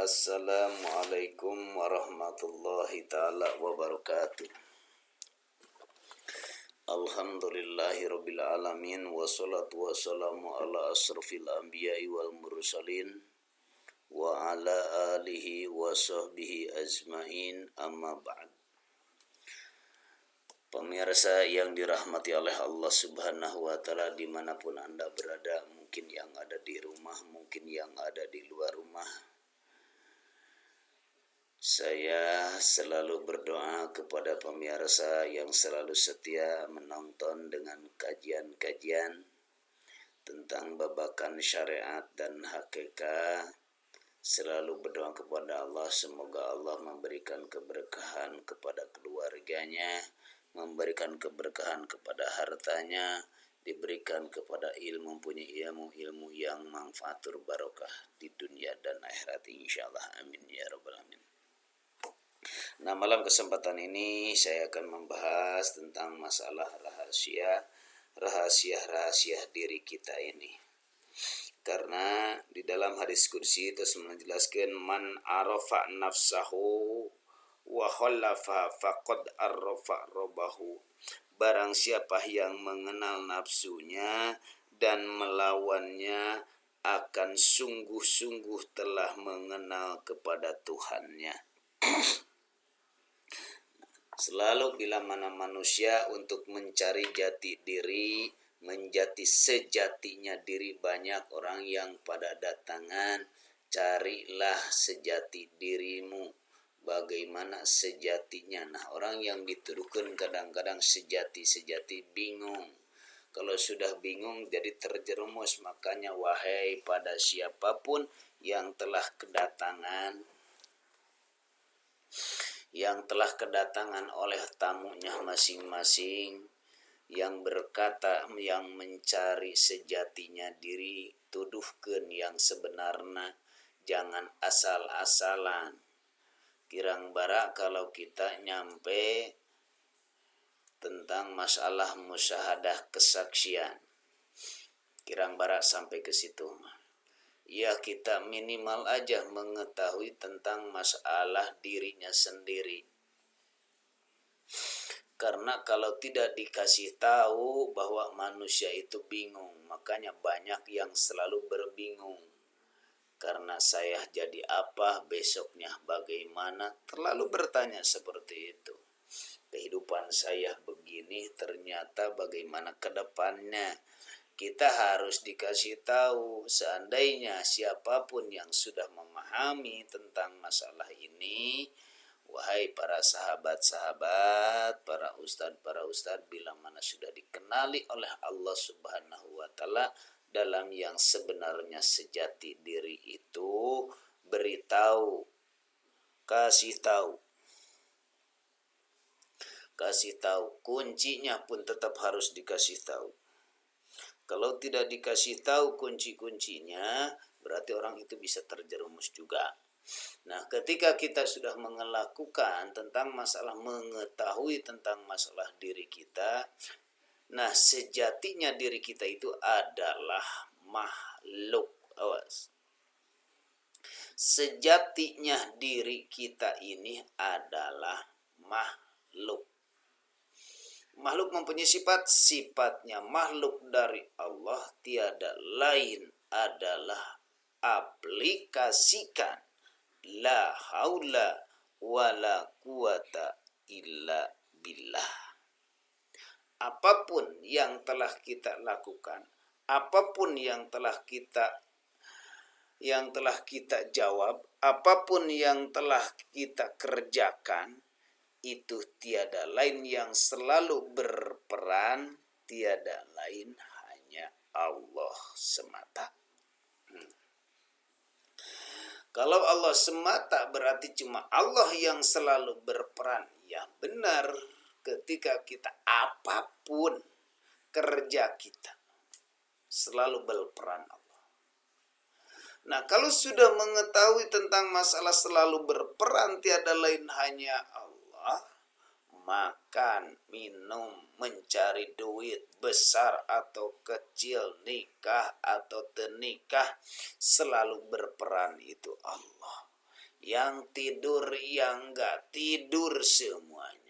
Assalamualaikum warahmatullahi ta'ala wabarakatuh. Alhamdulillahi alamin. Wassalatu wassalamu ala asrafil anbiya'i wal mursalin wa ala alihi wa sahbihi ajma'in, amma ba'd. Pemirsa yang dirahmati oleh Allah subhanahu wa ta'ala dimanapun Anda berada, mungkin yang ada di rumah, mungkin yang ada di luar rumah, saya selalu berdoa kepada pemirsa yang selalu setia menonton dengan kajian-kajian tentang babakan syariat dan hakikat. Selalu berdoa kepada Allah, semoga Allah memberikan keberkahan kepada keluarganya, memberikan keberkahan kepada hartanya, diberikan kepada ilmu, punya ilmu yang manfaatur barokah di dunia dan akhirat insyaallah, amin ya rabbal alamin. Nah, malam kesempatan ini saya akan membahas tentang masalah rahasia diri kita ini. Karena di dalam hadis qudsi itu menjelaskan man arafa nafsahu wa khallafa faqad arrafa rabbahu. Barang siapa yang mengenal nafsunya dan melawannya akan sungguh-sungguh telah mengenal kepada Tuhannya. Selalu bila mana manusia untuk mencari jati diri, menjadi sejatinya diri, banyak orang yang pada datangan, carilah sejati dirimu, bagaimana sejatinya. Nah, orang yang dituduhkan kadang-kadang sejati bingung. Kalau sudah bingung jadi terjerumus. Makanya wahai pada siapapun yang telah kedatangan oleh tamunya masing-masing, yang berkata yang mencari sejatinya diri, tuduhkan yang sebenarnya, jangan asal-asalan. Kirang bara kalau kita nyampe tentang masalah musyahadah kesaksian, kirang bara sampai ke situ mah, ya kita minimal aja mengetahui tentang masalah dirinya sendiri. Karena kalau tidak dikasih tahu bahwa manusia itu bingung, makanya banyak yang selalu berbingung. Karena saya jadi apa, besoknya bagaimana, terlalu bertanya seperti itu. Kehidupan saya begini, ternyata bagaimana ke depannya. Kita harus dikasih tahu. Seandainya siapapun yang sudah memahami tentang masalah ini, wahai para sahabat-sahabat, para ustadz, bila mana sudah dikenali oleh Allah subhanahu wa ta'ala dalam yang sebenarnya sejati diri itu, beritahu, kasih tahu, kuncinya pun tetap harus dikasih tahu. Kalau tidak dikasih tahu kunci-kuncinya, berarti orang itu bisa terjerumus juga. Nah, ketika kita sudah melakukan tentang masalah, mengetahui tentang masalah diri kita, nah sejatinya diri kita itu adalah makhluk. Awas. Sejatinya diri kita ini adalah makhluk. Makhluk mempunyai sifatnya makhluk dari Allah, tiada lain adalah aplikasikan la haula wala quwata illa billah. Apapun yang telah kita lakukan, apapun yang telah kita jawab, apapun yang telah kita kerjakan, itu tiada lain yang selalu berperan, tiada lain hanya Allah semata. Kalau Allah semata berarti cuma Allah yang selalu berperan. Ya benar, ketika kita apapun kerja kita selalu berperan Allah. Nah, kalau sudah mengetahui tentang masalah selalu berperan tiada lain hanya Allah, makan, minum, mencari duit besar atau kecil, nikah atau tenikah, selalu berperan itu Allah. yang tidur, yang nggak tidur semuanya.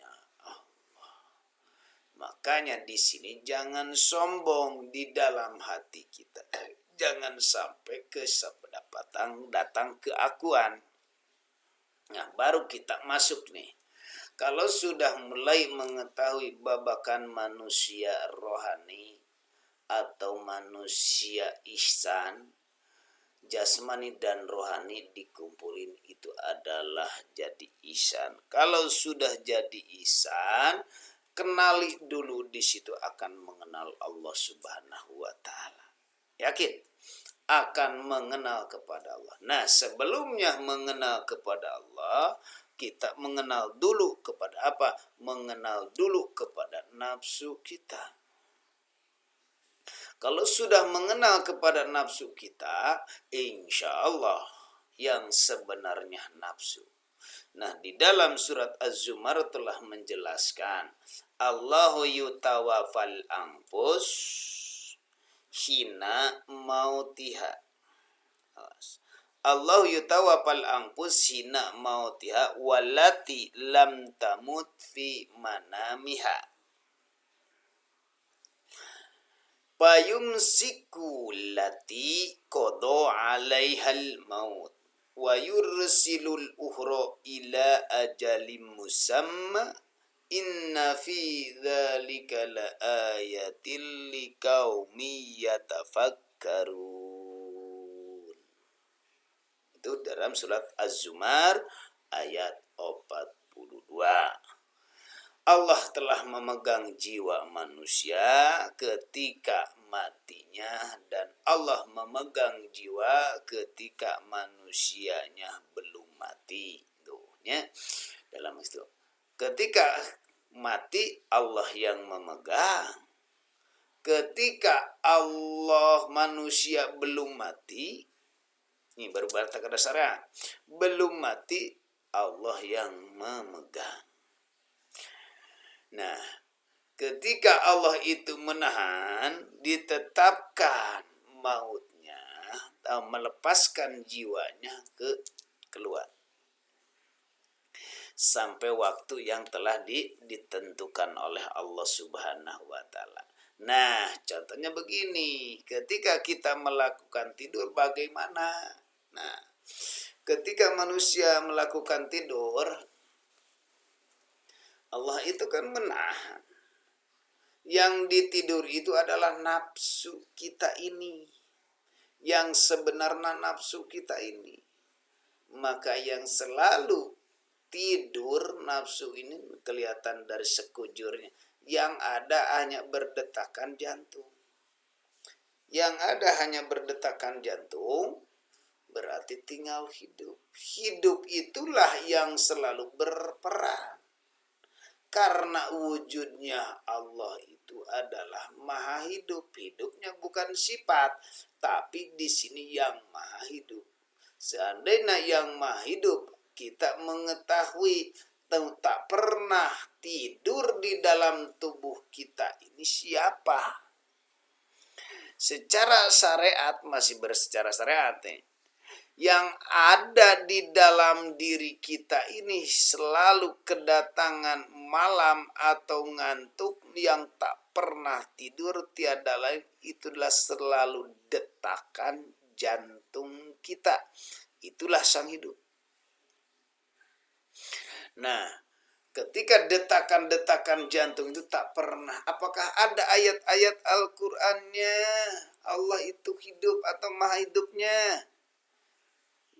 Makanya di sini jangan sombong di dalam hati kita. Jangan sampai datang keakuan. Nah, baru kita masuk nih. Kalau sudah mulai mengetahui babakan manusia rohani atau manusia ihsan, jasmani dan rohani dikumpulin itu adalah jadi ihsan. Kalau sudah jadi ihsan, kenali dulu, di situ akan mengenal Allah Subhanahu wa taala. Yakin akan mengenal kepada Allah. Nah, sebelumnya mengenal kepada Allah, kita mengenal dulu kepada apa? Mengenal dulu kepada nafsu kita. Kalau sudah mengenal kepada nafsu kita, insya Allah yang sebenarnya nafsu. Nah, di dalam surat Az-Zumar telah menjelaskan, Allahu yutawafal anfus hina mautiha. Allah yutawafal anfus hina mautiha wallati lam tamut fi manamiha. Fayumsiku lati qada 'alaihal maut wa yursilul ukhra ila ajalim musamma inna fi dzalika laayatil liqaumin yatafakkarun. Itu dalam surat Az-Zumar ayat 42. Allah telah memegang jiwa manusia ketika matinya, dan Allah memegang jiwa ketika manusianya belum mati. Tuhnya dalam itu. Ketika mati Allah yang memegang. Ketika Allah manusia belum mati, ini baru kata dasarnya, belum mati Allah yang memegang. Nah, ketika Allah itu menahan, ditetapkan mautnya, atau melepaskan jiwanya keluar. Sampai waktu yang telah ditentukan oleh Allah Subhanahu wa taala. Nah, contohnya begini, ketika kita melakukan tidur bagaimana? Nah, ketika manusia melakukan tidur, Allah itu kan menahan. Yang ditidur itu adalah nafsu kita ini. Yang sebenarnya nafsu kita ini. Maka yang selalu tidur nafsu ini kelihatan dari sekujurnya. Yang ada hanya berdetakan jantung. Yang ada hanya berdetakan jantung berarti tinggal hidup. Hidup itulah yang selalu berperan. Karena wujudnya Allah itu adalah maha hidup. Hidupnya bukan sifat, tapi di sini yang maha hidup. Seandainya yang maha hidup kita mengetahui tak pernah tidur di dalam tubuh kita ini siapa? Secara syariat, masih bersecara syariat yang ada di dalam diri kita ini selalu kedatangan malam atau ngantuk yang tak pernah tidur tiada lain, itulah selalu detakan jantung kita. Itulah sang hidup. Nah, ketika detakan-detakan jantung itu tak pernah, apakah ada ayat-ayat Al-Qur'annya Allah itu hidup atau maha hidupnya?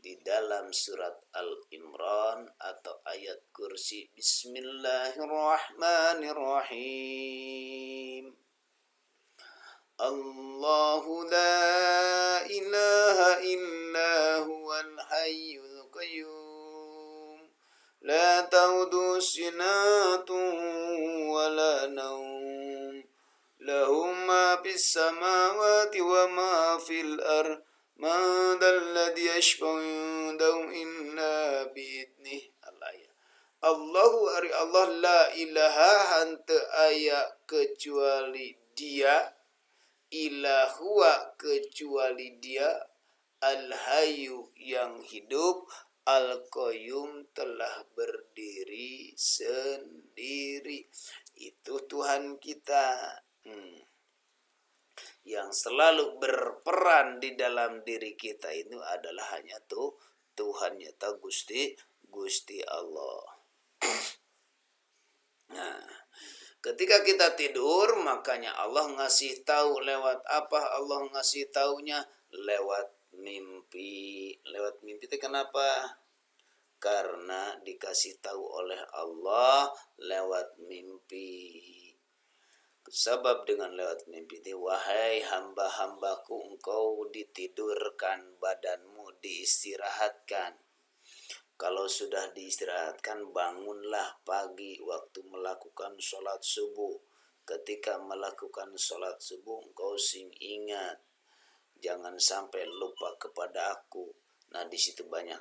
Di dalam surat Al-Imran atau ayat kursi, Bismillahirrahmanirrahim. Allahu la ilaha illa huwal hayyul qayyum la ta'uduhu sinatun wa la nawm lahu ma fis samawati wa ma fil ardh Man dalladhi yashfa'u indahu illa bi'idnih. Allahu ari Allah la ilaha hante aya kecuali dia, ilahua kecuali dia, al-hayyu yang hidup, Al-Qayyum telah berdiri sendiri. Itu Tuhan kita. Yang selalu berperan di dalam diri kita itu adalah hanya Tuhan nyata Gusti Allah. Nah, ketika kita tidur, makanya Allah ngasih tahu lewat apa? Allah ngasih taunya lewat mimpi. Lewat mimpi itu kenapa? Karena dikasih tahu oleh Allah lewat mimpi. Sebab dengan lewat mimpi itu, wahai hamba-hambaku, engkau ditidurkan, badanmu diistirahatkan. Kalau sudah diistirahatkan, bangunlah pagi waktu melakukan sholat subuh. Ketika melakukan sholat subuh, engkau ingat, jangan sampai lupa kepada aku. Nah, di situ banyak.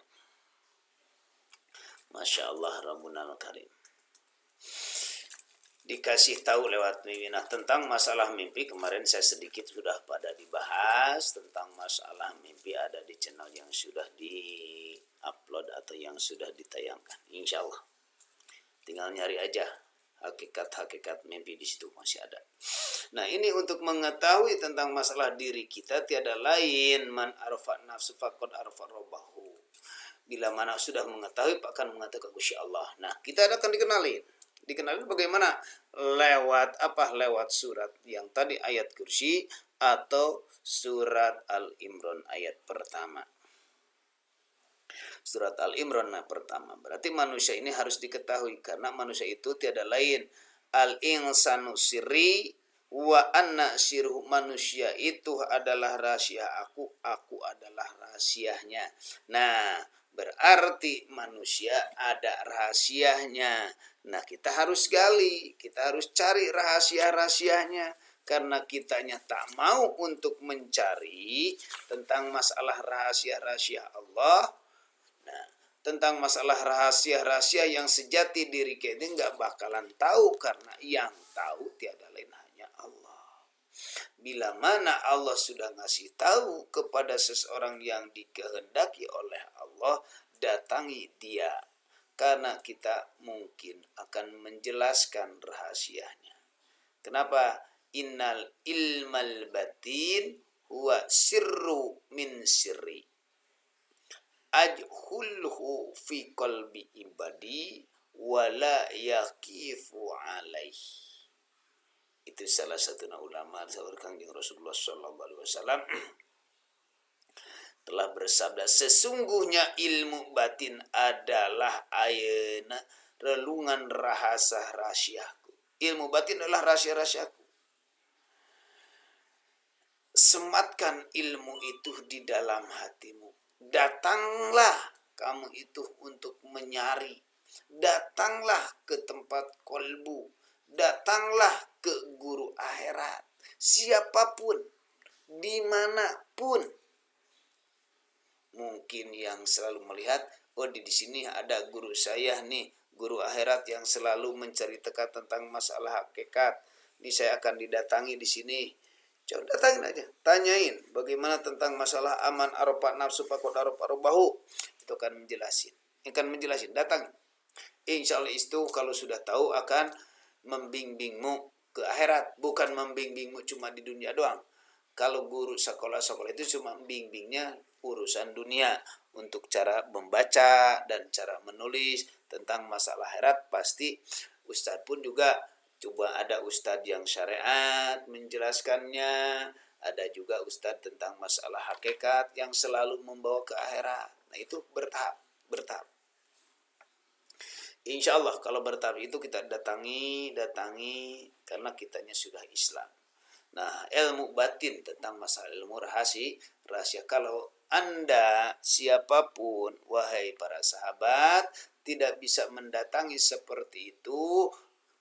Masya Allah, Rabbunal Karim. Dikasih tahu lewat mimpi. Nah, tentang masalah mimpi kemarin saya sedikit sudah pada dibahas. Tentang masalah mimpi ada di channel yang sudah di-upload atau yang sudah ditayangkan. Insya Allah tinggal nyari aja hakikat-hakikat mimpi, di situ masih ada. Nah, ini untuk mengetahui tentang masalah diri kita, tiada lain man arfa nafsu faqad arfa rabbahu. Bila mana sudah mengetahui akan mengatakan Gusti Allah. Nah, kita akan dikenalin bagaimana? Lewat apa? Lewat surat yang tadi ayat kursi atau surat Al-Imran ayat pertama. Surat Al-Imran pertama. Berarti manusia ini harus diketahui, karena manusia itu tiada lain. Al-insanu sirri wa anna sirhu. Manusia itu adalah rahasia aku adalah rahasianya. Nah, berarti manusia ada rahasianya. Nah, kita harus gali, kita harus cari rahasia-rahasianya. Karena kitanya tak mau untuk mencari tentang masalah rahasia-rahasia Allah. Nah, tentang masalah rahasia-rahasia yang sejati diri kita nggak bakalan tahu, karena yang tahu tiada lain hanya Allah. Bila mana Allah sudah ngasih tahu kepada seseorang yang dikehendaki oleh Allah, datangi dia, karena kita mungkin akan menjelaskan rahasianya. Kenapa? Innal ilmal batin huwa sirru min sirri. Ajhulhu fi qalbi ibadi wala yaqifu alaih. Itu salah satu ulama sahabat Kangjeng Rasulullah sallallahu alaihi wasallam telah bersabda, sesungguhnya ilmu batin adalah ayana relungan rahasiaku. Ilmu batin adalah rahasia-rahasiaku. Sematkan ilmu itu di dalam hatimu. Datanglah kamu itu untuk mencari. Datanglah ke tempat kolbu. Datanglah ke guru akhirat. Siapapun, dimanapun. Mungkin yang selalu melihat, oh di sini ada guru saya nih, guru akhirat yang selalu menceritakan tentang masalah hakikat. Ini saya akan didatangi di sini. Coba datangin aja, tanyain bagaimana tentang masalah aman aropa nafsu faqad aropa robahu. Itu akan menjelasin, datangin. Insya Allah itu kalau sudah tahu akan membimbingmu ke akhirat, bukan membimbingmu cuma di dunia doang. Kalau guru sekolah-sekolah itu cuma bimbingnya urusan dunia, untuk cara membaca dan cara menulis tentang masalah akhirat. Pasti ustadz pun juga coba, ada ustadz yang syariat menjelaskannya, ada juga ustadz tentang masalah hakikat yang selalu membawa ke akhirat. Nah, itu bertahap. Insya Allah kalau bertahap itu kita datangi karena kitanya sudah Islam. Nah, ilmu batin tentang masalah ilmu rahasia. Kalau Anda siapapun, wahai para sahabat, tidak bisa mendatangi seperti itu,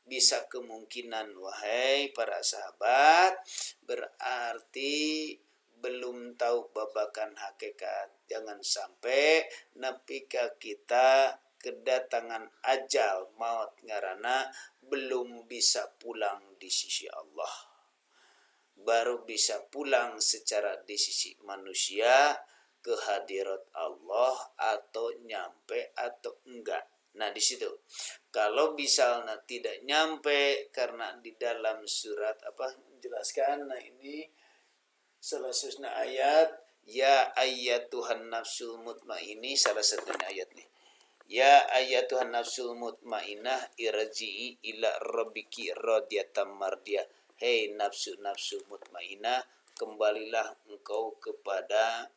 bisa kemungkinan, wahai para sahabat, berarti belum tahu babakan hakikat. Jangan sampai nepika kita kedatangan ajal maut ngarana belum bisa pulang di sisi Allah. Baru bisa pulang secara di sisi manusia kehadirat Allah atau nyampe atau enggak. Nah di situ kalau misalnya tidak nyampe karena di dalam surat apa jelaskan, nah ini salah satunya ayat ya ayyatuhan nafsul mutmainnah, salah satunya ayat nih. Ya ayyatuhan nafsul mutmainnah irji'i ila rabbiki radiyatan mardiyah. Hei nafsu mutmainnah, kembalilah engkau kepada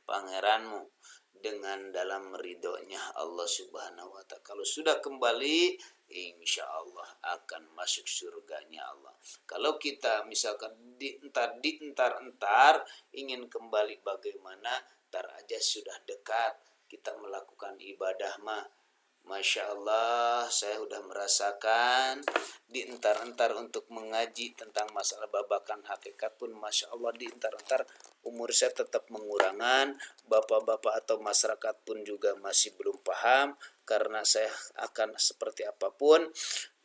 pangeranmu dengan dalam ridhonya Allah Subhanahu wa ta'ala. Kalau sudah kembali, insya Allah akan masuk surganya Allah. Kalau kita misalkan entar ingin kembali bagaimana, entar aja sudah dekat kita melakukan ibadah mah. Masya Allah, saya sudah merasakan di entar-entar untuk mengaji tentang masalah babakan hakikat pun Masya Allah di entar-entar umur saya tetap mengurangan. Bapak-bapak atau masyarakat pun juga masih belum paham, karena saya akan seperti apapun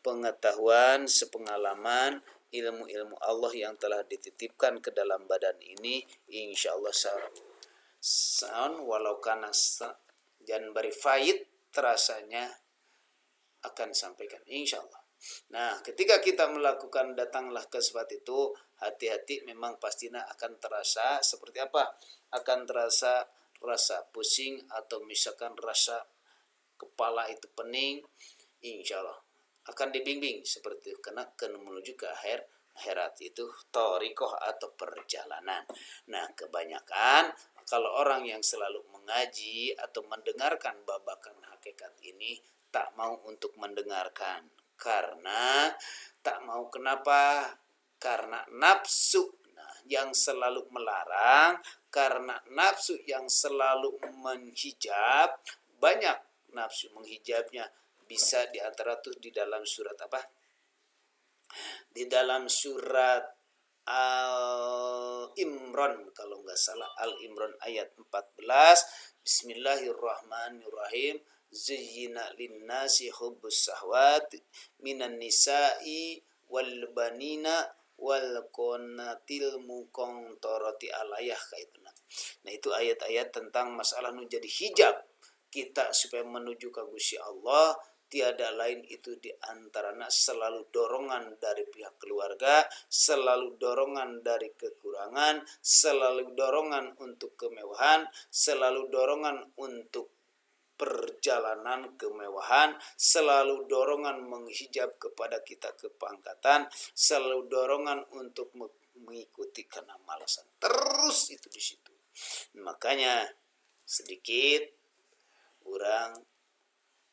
pengetahuan, sepengalaman, ilmu-ilmu Allah yang telah dititipkan ke dalam badan ini, insya Allah sound walau karena jangan beri faid terasanya akan sampaikan insya Allah. Nah ketika kita melakukan datanglah ke seperti itu, hati-hati memang pastinya akan terasa seperti apa, akan terasa rasa pusing atau misalkan rasa kepala itu pening, insya Allah akan dibimbing seperti itu, karena akan menuju ke akhirat itu thoriqoh atau perjalanan. Nah kebanyakan kalau orang yang selalu mengaji atau mendengarkan babakan hakikat ini tak mau untuk mendengarkan, karena tak mau kenapa? Karena nafsu yang selalu melarang, karena nafsu yang selalu menghijab. Banyak nafsu menghijabnya, bisa diantara tuh di dalam surat apa? Di dalam surat Al-Imran kalau nggak salah, Al-Imran ayat 14, Bismillahirrahmanirrahim, Zuyyina linnasi hubbus sahwat minan nisa'i wal banina wal qanatil muqantarati alayah kayak itu. Nah itu ayat-ayat tentang masalah menjadi hijab kita supaya menuju ke Gusti Allah. Tiada lain itu di antaranya selalu dorongan dari pihak keluarga, selalu dorongan dari kekurangan, selalu dorongan untuk kemewahan, selalu dorongan untuk perjalanan kemewahan, selalu dorongan menghijab kepada kita kepangkatan, selalu dorongan untuk mengikuti karena malasan. Terus itu di situ. Makanya sedikit orang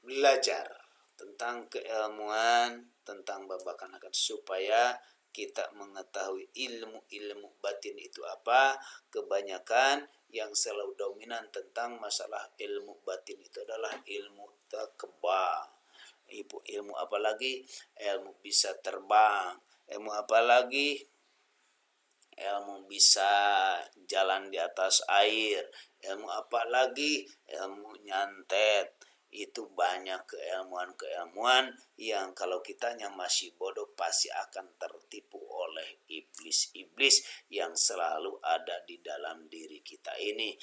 belajar tentang keilmuan, tentang babakan akan supaya kita mengetahui ilmu-ilmu batin itu apa. Kebanyakan yang selalu dominan tentang masalah ilmu batin itu adalah ilmu takwa. Ilmu apa lagi? Ilmu bisa terbang. Ilmu apa lagi? Ilmu bisa jalan di atas air. Ilmu apa lagi? Ilmu nyantet. Itu banyak keilmuan-keilmuan yang kalau kitanya masih bodoh pasti akan tertipu oleh iblis-iblis yang selalu ada di dalam diri kita ini.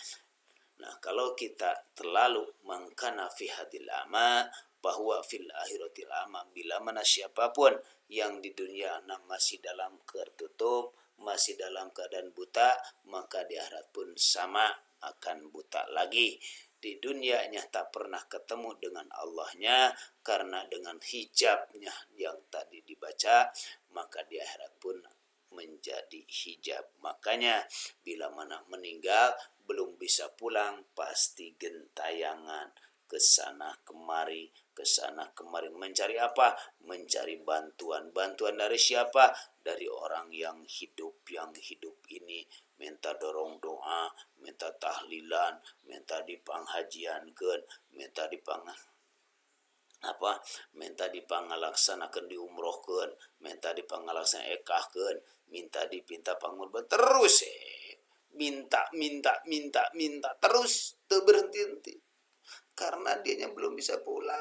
Nah kalau kita terlalu mengkana fi hadil ama bahwa fil akhiratil ama, bila mana siapapun yang di dunia masih dalam tertutup, masih dalam keadaan buta, maka di akhirat pun sama akan buta lagi. Di dunianya tak pernah ketemu dengan Allahnya karena dengan hijabnya yang tadi dibaca, maka di akhirat pun menjadi hijab. Makanya bila mana meninggal belum bisa pulang, pasti gentayangan kesana kemari mencari apa? Mencari bantuan. Bantuan dari siapa? Dari orang yang hidup ini, minta dorong doa, minta tahlilan, minta dipanghajiankeun, minta dipangalaksanakeun diumrohkeun, minta dipangalaksanakeun ekahkeun, minta dipinta pangurban terus minta terus teu berhenti-henti, karena dianya belum bisa pulang.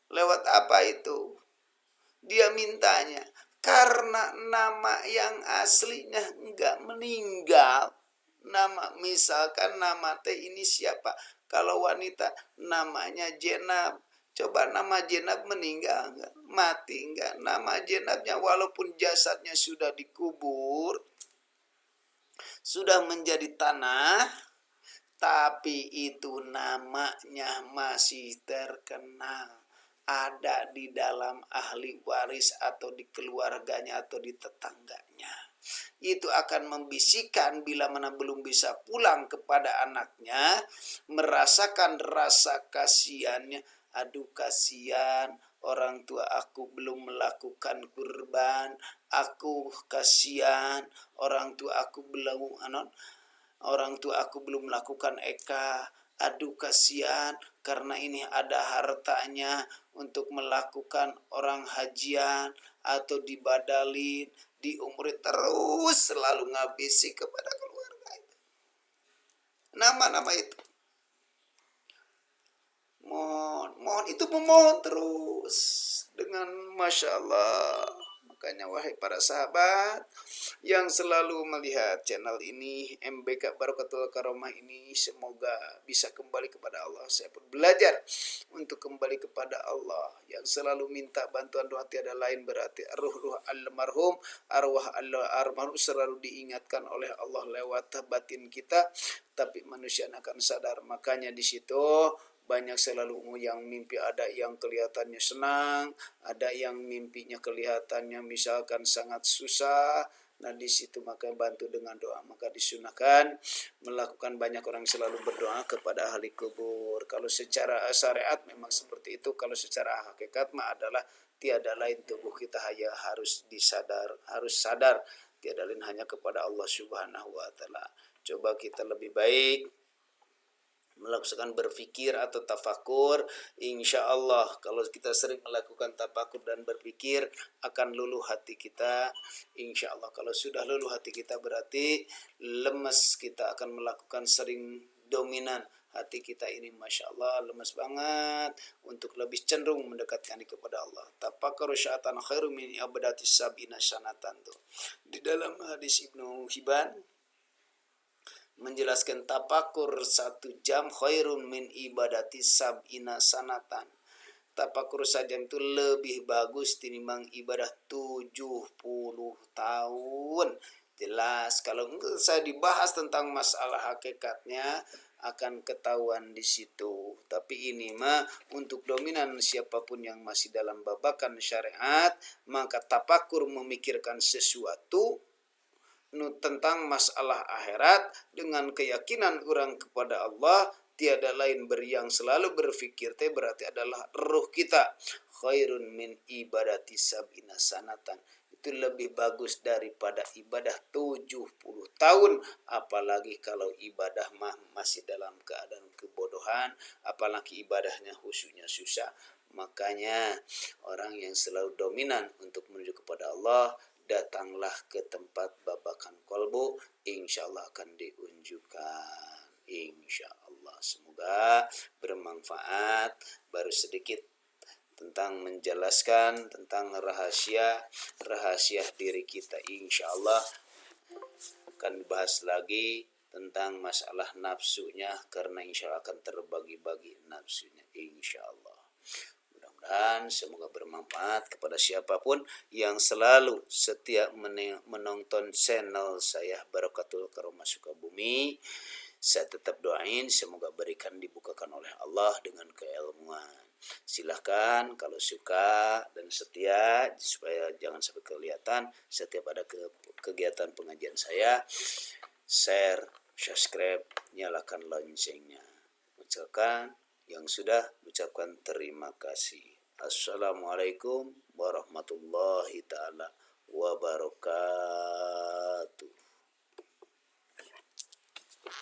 Lewat apa itu? Dia mintanya karena nama yang aslinya enggak meninggal. Nama misalkan nama teh ini siapa? Kalau wanita namanya Jenab. Coba nama Jenab meninggal enggak? Mati enggak? Nama Jenabnya walaupun jasadnya sudah dikubur, sudah menjadi tanah, tapi itu namanya masih terkenal. Ada di dalam ahli waris atau di keluarganya atau di tetangganya. Itu akan membisikkan bila mana belum bisa pulang kepada anaknya, merasakan rasa kasihannya. Aduh kasihan, orang tua aku belum melakukan kurban, aku kasihan, orang tua aku belum melakukan eka. Aduh kasihan, karena ini ada hartanya untuk melakukan orang hajian atau dibadalin, diumurin, terus selalu ngabisi kepada keluarga itu. Nama-nama itu. Mohon itu memohon terus dengan Masya Allah. Makanya wahai para sahabat yang selalu melihat channel ini, MBK Barokatul Karomah ini, semoga bisa kembali kepada Allah. Saya pun belajar untuk kembali kepada Allah. Yang selalu minta bantuan doa tiada lain berarti ruh almarhum, arwah almarhum selalu diingatkan oleh Allah lewat batin kita, tapi manusia akan sadar. Makanya di situ banyak selalu yang mimpi, ada yang kelihatannya senang, ada yang mimpinya kelihatannya misalkan sangat susah. Nah di situ maka bantu dengan doa. Maka disunahkan melakukan, banyak orang selalu berdoa kepada ahli kubur. Kalau secara syariat memang seperti itu. Kalau secara hakikat mah adalah tiada lain, tubuh kita hanya harus sadar tiada lain hanya kepada Allah Subhanahu wa taala. Coba kita lebih baik melakukan berpikir atau tafakur. Insya Allah kalau kita sering melakukan tafakur dan berpikir akan luluh hati kita. Insya Allah kalau sudah luluh hati kita berarti lemes, kita akan melakukan sering dominan. Hati kita ini Masya Allah lemes banget untuk lebih cenderung mendekatkan diri kepada Allah. Tafakur sya'atan khairu min ibadati sab'ina sanatan. Tuh di dalam hadis Ibnu Hibban menjelaskan tafakur 1 jam khairun min ibadati sab'ina sanatan. Tafakur saja itu lebih bagus tinimbang ibadah 70 tahun. Jelas kalau saya dibahas tentang masalah hakikatnya akan ketahuan di situ. Tapi ini mah untuk dominan siapapun yang masih dalam babakan syariat, maka tafakur memikirkan sesuatu tentang masalah akhirat dengan keyakinan orang kepada Allah, tiada lain yang selalu berfikir teh berarti adalah ruh kita. Khairun min ibadati sab'ina sanatan. Itu lebih bagus daripada ibadah 70 tahun. Apalagi kalau ibadah mah masih dalam keadaan kebodohan, apalagi ibadahnya khusyuknya susah. Makanya orang yang selalu dominan untuk menuju kepada Allah, datanglah ke tempat babakan kolbu, insya Allah akan diunjukkan. Insya Allah, semoga bermanfaat. Baru sedikit tentang menjelaskan tentang rahasia diri kita. Insya Allah akan dibahas lagi tentang masalah nafsunya, karena insya Allah akan terbagi-bagi nafsunya. Insya Allah. Dan semoga bermanfaat kepada siapapun yang selalu setia menonton channel saya Barokatul Karomah Sukabumi. Saya tetap doain semoga berikan dibukakan oleh Allah dengan keilmuan. Silahkan kalau suka dan setia, supaya jangan sampai kelihatan setiap ada kegiatan pengajian saya, share, subscribe, nyalakan loncengnya. Ucapkan yang sudah, ucapkan terima kasih. Assalamualaikum warahmatullahi ta'ala wabarakatuh.